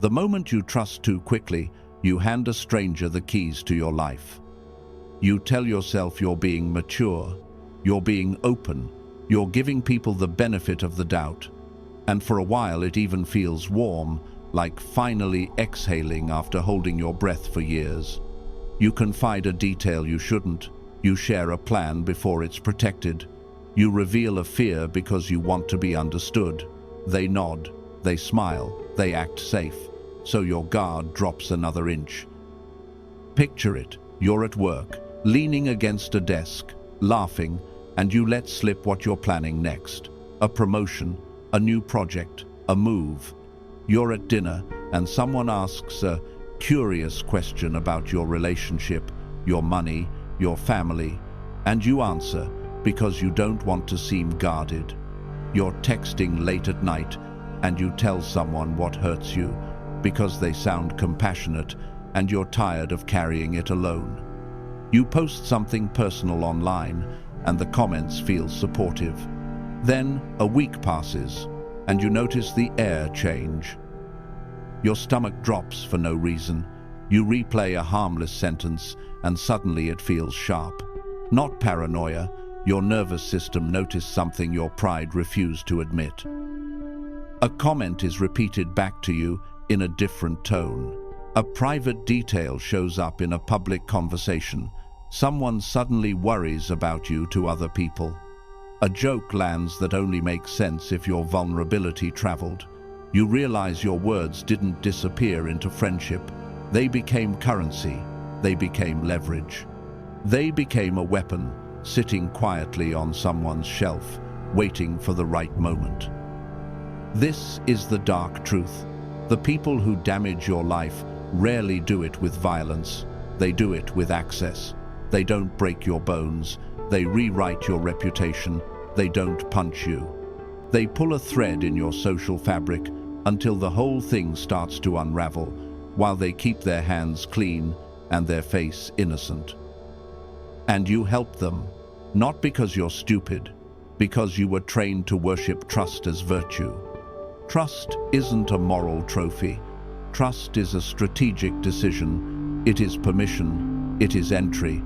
The moment you trust too quickly, you hand a stranger the keys to your life. You tell yourself you're being mature, you're being open, you're giving people the benefit of the doubt. And for a while it even feels warm, like finally exhaling after holding your breath for years. You confide a detail you shouldn't. You share a plan before it's protected. You reveal a fear because you want to be understood. They nod, they smile, they act safe. So your guard drops another inch. Picture it. You're at work, leaning against a desk, laughing, and you let slip what you're planning next. A promotion, a new project, a move. You're at dinner, and someone asks a curious question about your relationship, your money, your family, and you answer because you don't want to seem guarded. You're texting late at night, and you tell someone what hurts you because they sound compassionate and you're tired of carrying it alone. You post something personal online, and the comments feel supportive. Then a week passes, and you notice the air change. Your stomach drops for no reason. You replay a harmless sentence, and suddenly it feels sharp. Not paranoia, your nervous system noticed something your pride refused to admit. A comment is repeated back to you in a different tone. A private detail shows up in a public conversation. Someone suddenly worries about you to other people. A joke lands that only makes sense if your vulnerability traveled. You realize your words didn't disappear into friendship. They became currency. They became leverage. They became a weapon, sitting quietly on someone's shelf, waiting for the right moment. This is the dark truth. The people who damage your life rarely do it with violence. They do it with access. They don't break your bones. They rewrite your reputation. They don't punch you. They pull a thread in your social fabric until the whole thing starts to unravel, while they keep their hands clean and their face innocent. And you help them, not because you're stupid, because you were trained to worship trust as virtue. Trust isn't a moral trophy. Trust is a strategic decision. It is permission. It is entry.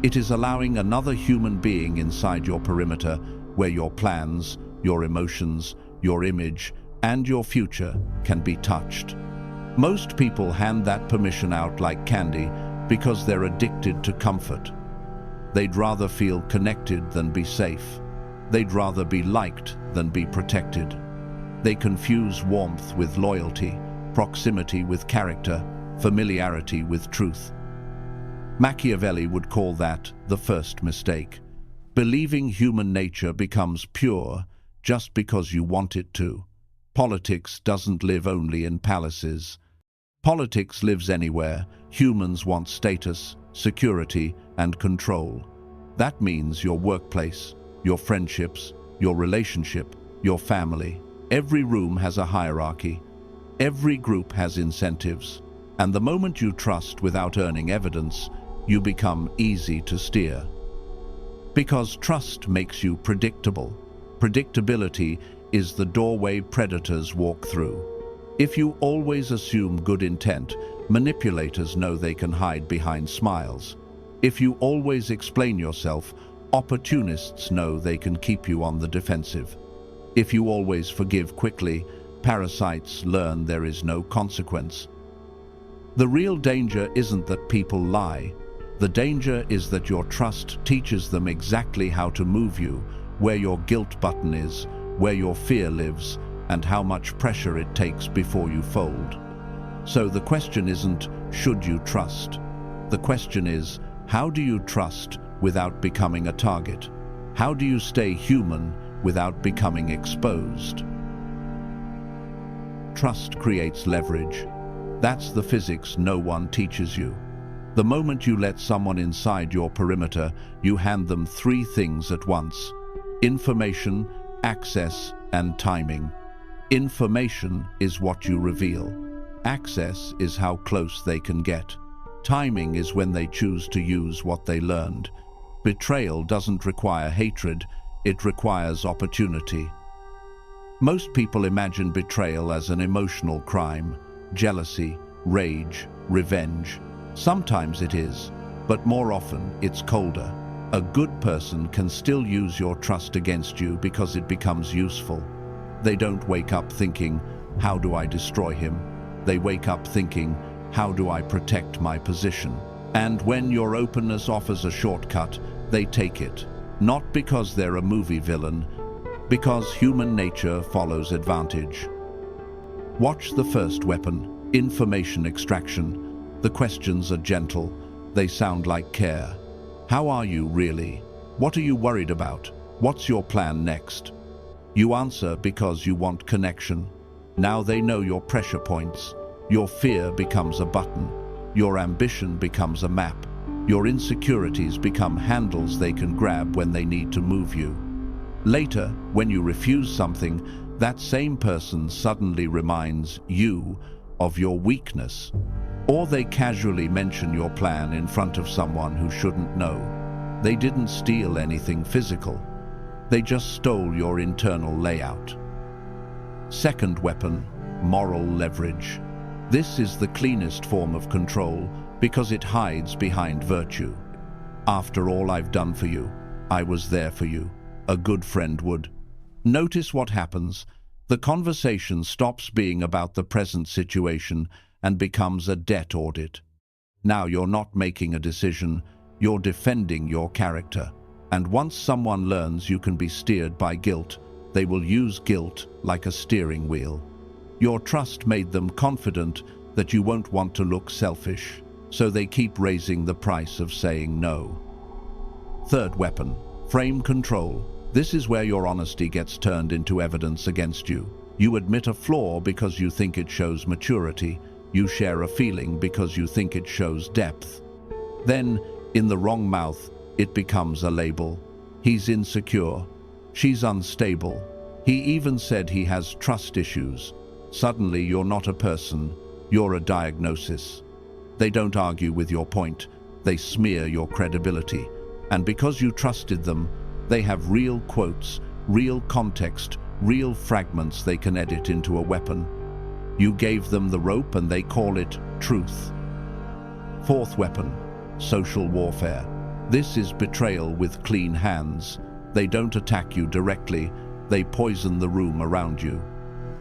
It is allowing another human being inside your perimeter where your plans, your emotions, your image, and your future can be touched. Most people hand that permission out like candy because they're addicted to comfort. They'd rather feel connected than be safe. They'd rather be liked than be protected. They confuse warmth with loyalty, proximity with character, familiarity with truth. Machiavelli would call that the first mistake. Believing human nature becomes pure just because you want it to. Politics doesn't live only in palaces. Politics lives anywhere. Humans want status, security, and control. That means your workplace, your friendships, your relationship, your family. Every room has a hierarchy. Every group has incentives. And the moment you trust without earning evidence, you become easy to steer. Because trust makes you predictable. Predictability is the doorway predators walk through. If you always assume good intent, manipulators know they can hide behind smiles. If you always explain yourself, opportunists know they can keep you on the defensive. If you always forgive quickly, parasites learn there is no consequence. The real danger isn't that people lie. The danger is that your trust teaches them exactly how to move you, where your guilt button is, where your fear lives, and how much pressure it takes before you fold. So the question isn't, should you trust? The question is, how do you trust without becoming a target? How do you stay human without becoming exposed? Trust creates leverage. That's the physics no one teaches you. The moment you let someone inside your perimeter, you hand them three things at once: information, access, and timing. Information is what you reveal. Access is how close they can get. Timing is when they choose to use what they learned. Betrayal doesn't require hatred, it requires opportunity. Most people imagine betrayal as an emotional crime, jealousy, rage, revenge. Sometimes it is, but more often it's colder. A good person can still use your trust against you because it becomes useful. They don't wake up thinking, how do I destroy him? They wake up thinking, how do I protect my position? And when your openness offers a shortcut, they take it. Not because they're a movie villain, because human nature follows advantage. Watch the first weapon, information extraction. The questions are gentle. They sound like care. How are you really? What are you worried about? What's your plan next? You answer because you want connection. Now they know your pressure points. Your fear becomes a button. Your ambition becomes a map. Your insecurities become handles they can grab when they need to move you. Later, when you refuse something, that same person suddenly reminds you of your weakness. Or they casually mention your plan in front of someone who shouldn't know. They didn't steal anything physical. They just stole your internal layout. Second weapon, moral leverage. This is the cleanest form of control because it hides behind virtue. After all I've done for you, I was there for you. A good friend would. Notice what happens. The conversation stops being about the present situation and becomes a debt audit. Now you're not making a decision, you're defending your character. And once someone learns you can be steered by guilt, they will use guilt like a steering wheel. Your trust made them confident that you won't want to look selfish, so they keep raising the price of saying no. Third weapon, frame control. This is where your honesty gets turned into evidence against you. You admit a flaw because you think it shows maturity. You share a feeling because you think it shows depth. Then, in the wrong mouth, it becomes a label. He's insecure. She's unstable. He even said he has trust issues. Suddenly, you're not a person. You're a diagnosis. They don't argue with your point. They smear your credibility. And because you trusted them, they have real quotes, real context, real fragments they can edit into a weapon. You gave them the rope and they call it truth. Fourth weapon, social warfare. This is betrayal with clean hands. They don't attack you directly, they poison the room around you.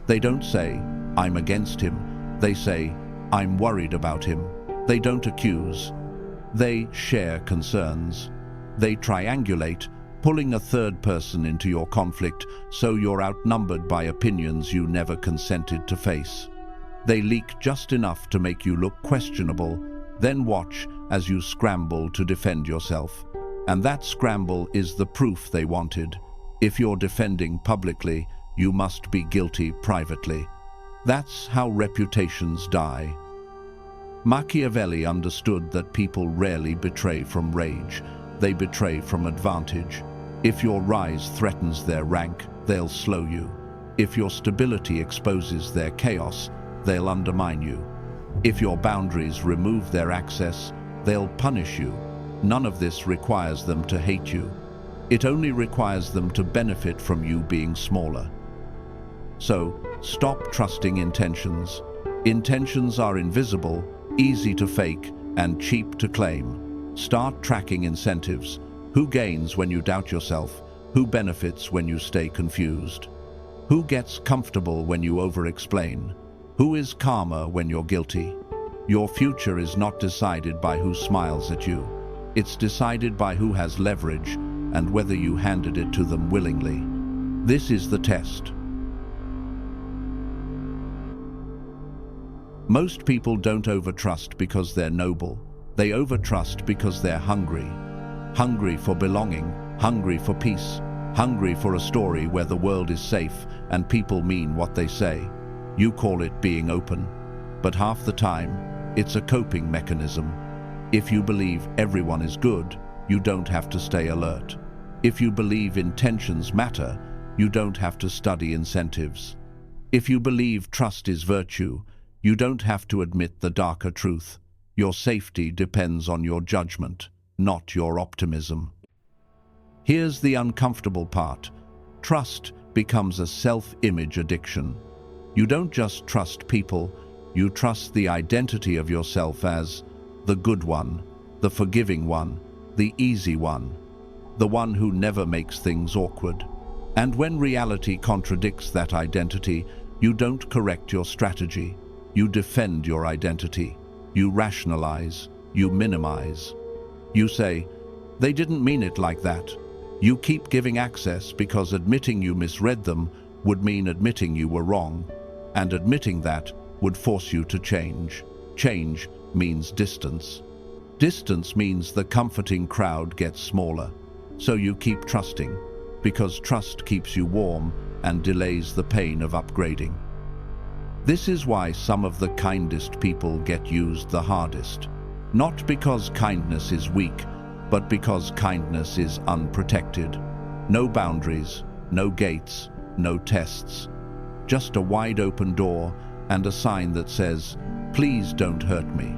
They don't say, I'm against him. They say, I'm worried about him. They don't accuse. They share concerns. They triangulate, pulling a third person into your conflict so you're outnumbered by opinions you never consented to face. They leak just enough to make you look questionable, then watch as you scramble to defend yourself. And that scramble is the proof they wanted. If you're defending publicly, you must be guilty privately. That's how reputations die. Machiavelli understood that people rarely betray from rage. They betray from advantage. If your rise threatens their rank, they'll slow you. If your stability exposes their chaos, they'll undermine you. If your boundaries remove their access, they'll punish you. None of this requires them to hate you. It only requires them to benefit from you being smaller. So, stop trusting intentions. Intentions are invisible, easy to fake, and cheap to claim. Start tracking incentives. Who gains when you doubt yourself? Who benefits when you stay confused? Who gets comfortable when you over-explain? Who is calmer when you're guilty? Your future is not decided by who smiles at you. It's decided by who has leverage and whether you handed it to them willingly. This is the test. Most people don't overtrust because they're noble. They overtrust because they're hungry. Hungry for belonging, hungry for peace, hungry for a story where the world is safe and people mean what they say. You call it being open, but half the time, it's a coping mechanism. If you believe everyone is good, you don't have to stay alert. If you believe intentions matter, you don't have to study incentives. If you believe trust is virtue, you don't have to admit the darker truth. Your safety depends on your judgment, not your optimism. Here's the uncomfortable part. Trust becomes a self-image addiction. You don't just trust people, You trust the identity of yourself as the good one, the forgiving one, the easy one, the one who never makes things awkward. And when reality contradicts that identity, you don't correct your strategy. You defend your identity. You rationalize. You minimize. You say, "They didn't mean it like that." You keep giving access because admitting you misread them would mean admitting you were wrong, and admitting that would force you to change. Change means distance. Distance means the comforting crowd gets smaller, so you keep trusting, because trust keeps you warm and delays the pain of upgrading. This is why some of the kindest people get used the hardest, not because kindness is weak, but because kindness is unprotected. No boundaries, no gates, no tests. Just a wide open door and a sign that says, "Please don't hurt me."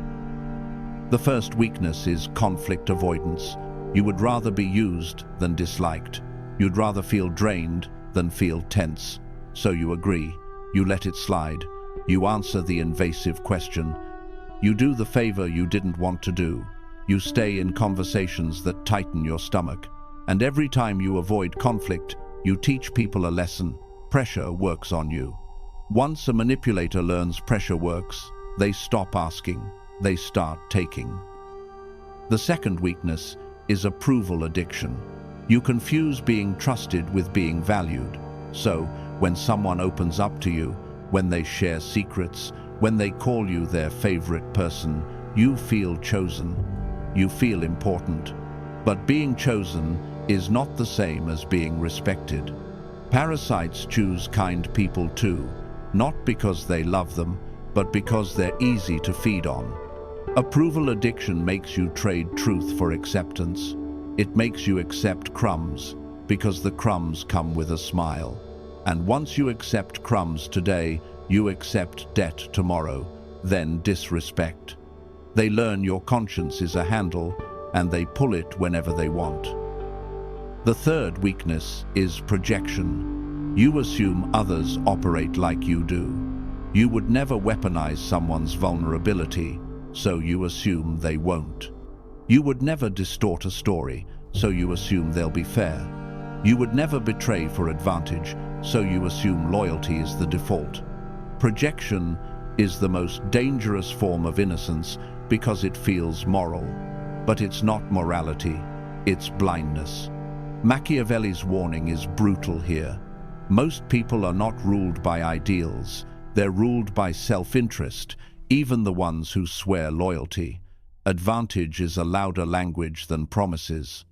The first weakness is conflict avoidance. You would rather be used than disliked. You'd rather feel drained than feel tense. So you agree. You let it slide. You answer the invasive question. You do the favor you didn't want to do. You stay in conversations that tighten your stomach. And every time you avoid conflict, you teach people a lesson. Pressure works on you. Once a manipulator learns pressure works, they stop asking. They start taking. The second weakness is approval addiction. You confuse being trusted with being valued. So, when someone opens up to you, when they share secrets, when they call you their favorite person, you feel chosen. You feel important. But being chosen is not the same as being respected. Parasites choose kind people too, not because they love them, but because they're easy to feed on. Approval addiction makes you trade truth for acceptance. It makes you accept crumbs, because the crumbs come with a smile. And once you accept crumbs today, you accept debt tomorrow, then disrespect. They learn your conscience is a handle, and they pull it whenever they want. The third weakness is projection. You assume others operate like you do. You would never weaponize someone's vulnerability, so you assume they won't. You would never distort a story, so you assume they'll be fair. You would never betray for advantage, so you assume loyalty is the default. Projection is the most dangerous form of innocence because it feels moral. But it's not morality, it's blindness. Machiavelli's warning is brutal here. Most people are not ruled by ideals, they're ruled by self-interest, even the ones who swear loyalty. Advantage is a louder language than promises.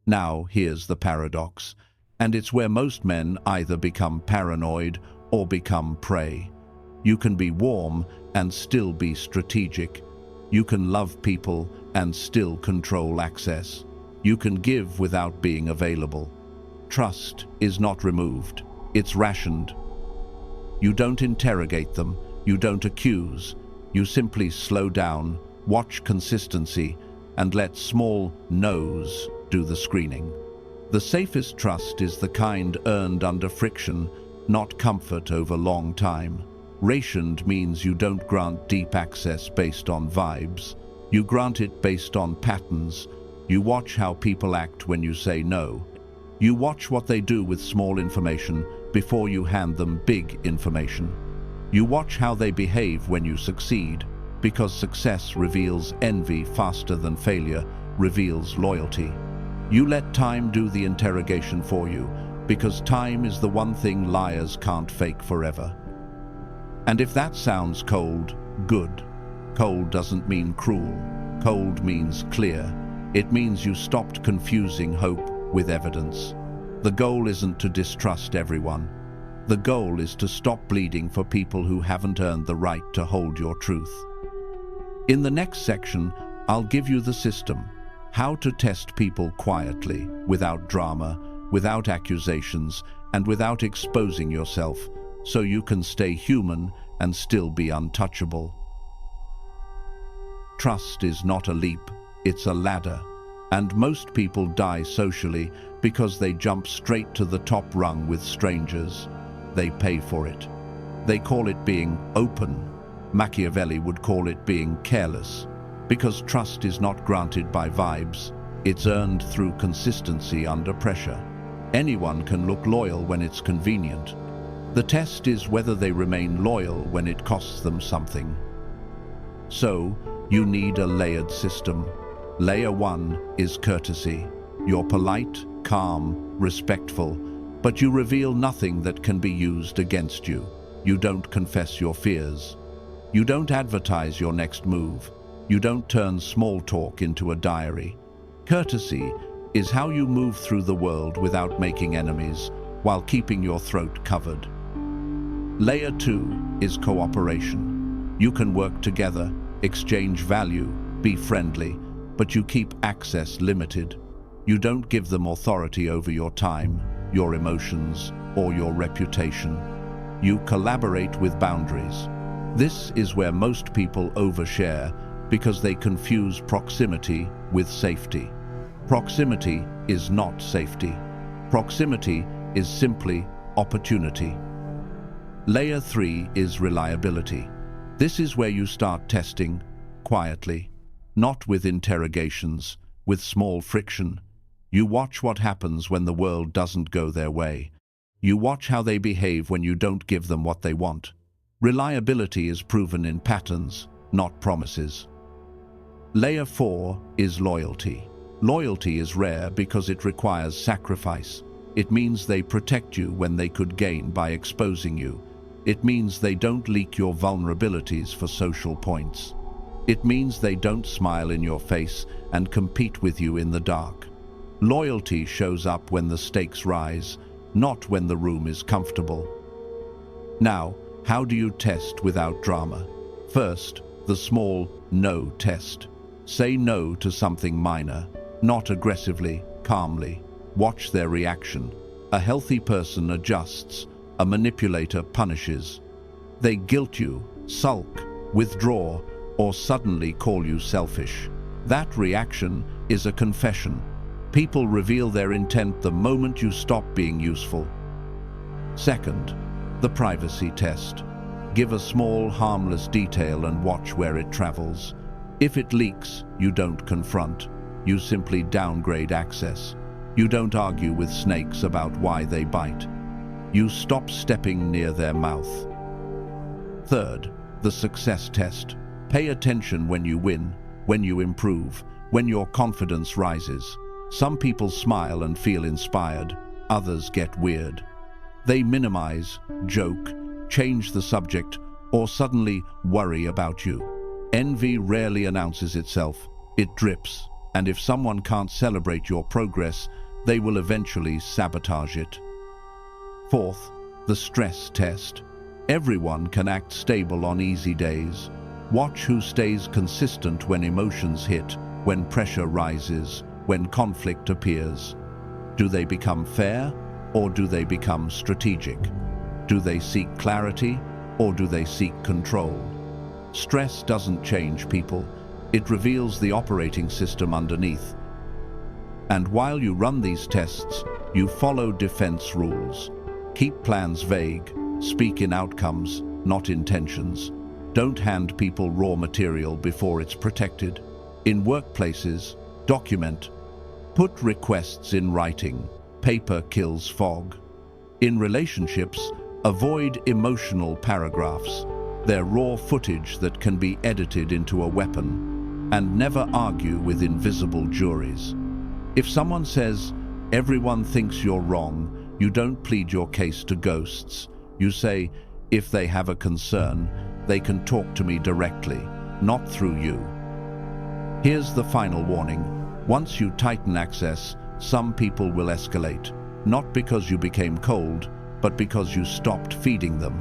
Now, here's the paradox, and it's where most men either become paranoid or become prey. You can be warm and still be strategic. You can love people and still control access. You can give without being available. Trust is not removed, it's rationed. You don't interrogate them, you don't accuse, you simply slow down, watch consistency, and let small no's do the screening. The safest trust is the kind earned under friction, not comfort over long time. Rationed means you don't grant deep access based on vibes. You grant it based on patterns. You watch how people act when you say no. You watch what they do with small information before you hand them big information. You watch how they behave when you succeed, because success reveals envy faster than failure reveals loyalty. You let time do the interrogation for you, because time is the one thing liars can't fake forever. And if that sounds cold, good. Cold doesn't mean cruel. Cold means clear. It means you stopped confusing hope with evidence. The goal isn't to distrust everyone. The goal is to stop bleeding for people who haven't earned the right to hold your truth. In the next section, I'll give you the system, how to test people quietly, without drama, without accusations, and without exposing yourself, so you can stay human and still be untouchable. Trust is not a leap, it's a ladder. And most people die socially because they jump straight to the top rung with strangers. They pay for it. They call it being open. Machiavelli would call it being careless, because trust is not granted by vibes, it's earned through consistency under pressure. Anyone can look loyal when it's convenient. The test is whether they remain loyal when it costs them something. So, you need a layered system. Layer 1 is courtesy. You're polite, calm, respectful, but you reveal nothing that can be used against you. You don't confess your fears. You don't advertise your next move. You don't turn small talk into a diary. Courtesy is how you move through the world without making enemies, while keeping your throat covered. Layer 2 is cooperation. You can work together, exchange value, be friendly, but you keep access limited. You don't give them authority over your time, your emotions, or your reputation. You collaborate with boundaries. This is where most people overshare because they confuse proximity with safety. Proximity is not safety. Proximity is simply opportunity. Layer 3 is reliability. This is where you start testing quietly, not with interrogations, with small friction. You watch what happens when the world doesn't go their way. You watch how they behave when you don't give them what they want. Reliability is proven in patterns, not promises. Layer 4 is loyalty. Loyalty is rare because it requires sacrifice. It means they protect you when they could gain by exposing you. It means they don't leak your vulnerabilities for social points. It means they don't smile in your face and compete with you in the dark. Loyalty shows up when the stakes rise, not when the room is comfortable. Now, how do you test without drama? First, the small no test. Say no to something minor, not aggressively, calmly. Watch their reaction. A healthy person adjusts. A manipulator punishes. They guilt you, sulk, withdraw, or suddenly call you selfish. That reaction is a confession. People reveal their intent the moment you stop being useful. Second, the privacy test. Give a small, harmless detail and watch where it travels. If it leaks, you don't confront. You simply downgrade access. You don't argue with snakes about why they bite. You stop stepping near their mouth. Third, the success test. Pay attention when you win, when you improve, when your confidence rises. Some people smile and feel inspired, others get weird. They minimize, joke, change the subject, or suddenly worry about you. Envy rarely announces itself, it drips, and if someone can't celebrate your progress, they will eventually sabotage it. Fourth, the stress test. Everyone can act stable on easy days. Watch who stays consistent when emotions hit, when pressure rises, when conflict appears. Do they become fair, or do they become strategic? Do they seek clarity, or do they seek control? Stress doesn't change people. It reveals the operating system underneath. And while you run these tests, you follow defense rules. Keep plans vague, speak in outcomes, not intentions. Don't hand people raw material before it's protected. In workplaces, document. Put requests in writing. Paper kills fog. In relationships, avoid emotional paragraphs. They're raw footage that can be edited into a weapon. And never argue with invisible juries. If someone says, "Everyone thinks you're wrong," you don't plead your case to ghosts. You say, if they have a concern, they can talk to me directly, not through you. Here's the final warning. Once you tighten access, some people will escalate, not because you became cold, but because you stopped feeding them.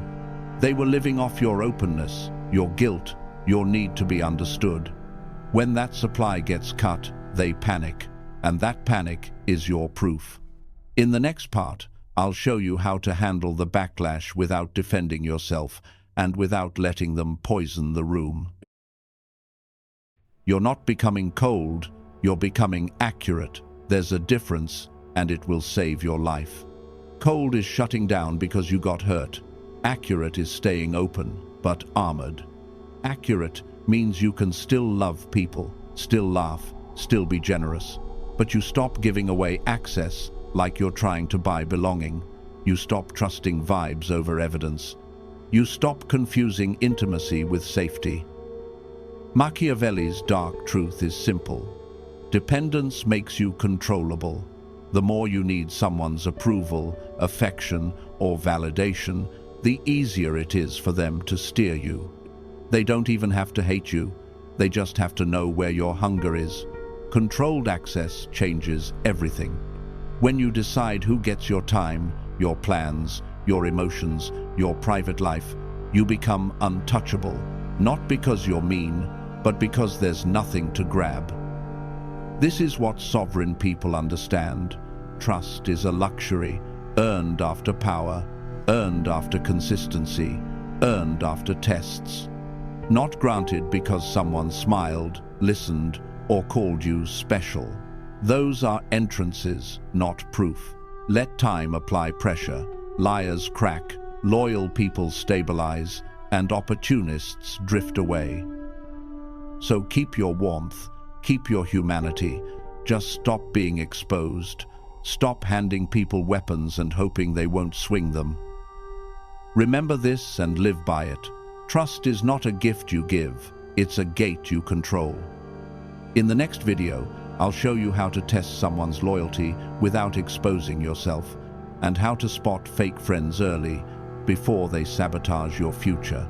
They were living off your openness, your guilt, your need to be understood. When that supply gets cut, they panic, and that panic is your proof. In the next part, I'll show you how to handle the backlash without defending yourself and without letting them poison the room. You're not becoming cold, you're becoming accurate. There's a difference, and it will save your life. Cold is shutting down because you got hurt. Accurate is staying open, but armored. accurate means you can still love people, still laugh, still be generous. But you stop giving away access like you're trying to buy belonging. You stop trusting vibes over evidence. You stop confusing intimacy with safety. Machiavelli's dark truth is simple. Dependence makes you controllable. The more you need someone's approval, affection, or validation, the easier it is for them to steer you. They don't even have to hate you. They just have to know where your hunger is. Controlled access changes everything. When you decide who gets your time, your plans, your emotions, your private life, you become untouchable, not because you're mean, but because there's nothing to grab. This is what sovereign people understand. Trust is a luxury, earned after power, earned after consistency, earned after tests. Not granted because someone smiled, listened, or called you special. Those are entrances, not proof. Let time apply pressure. Liars crack, loyal people stabilize, and opportunists drift away. So keep your warmth, keep your humanity. Just stop being exposed. Stop handing people weapons and hoping they won't swing them. Remember this and live by it. Trust is not a gift you give, it's a gate you control. In the next video, I'll show you how to test someone's loyalty without exposing yourself, and how to spot fake friends early, before they sabotage your future.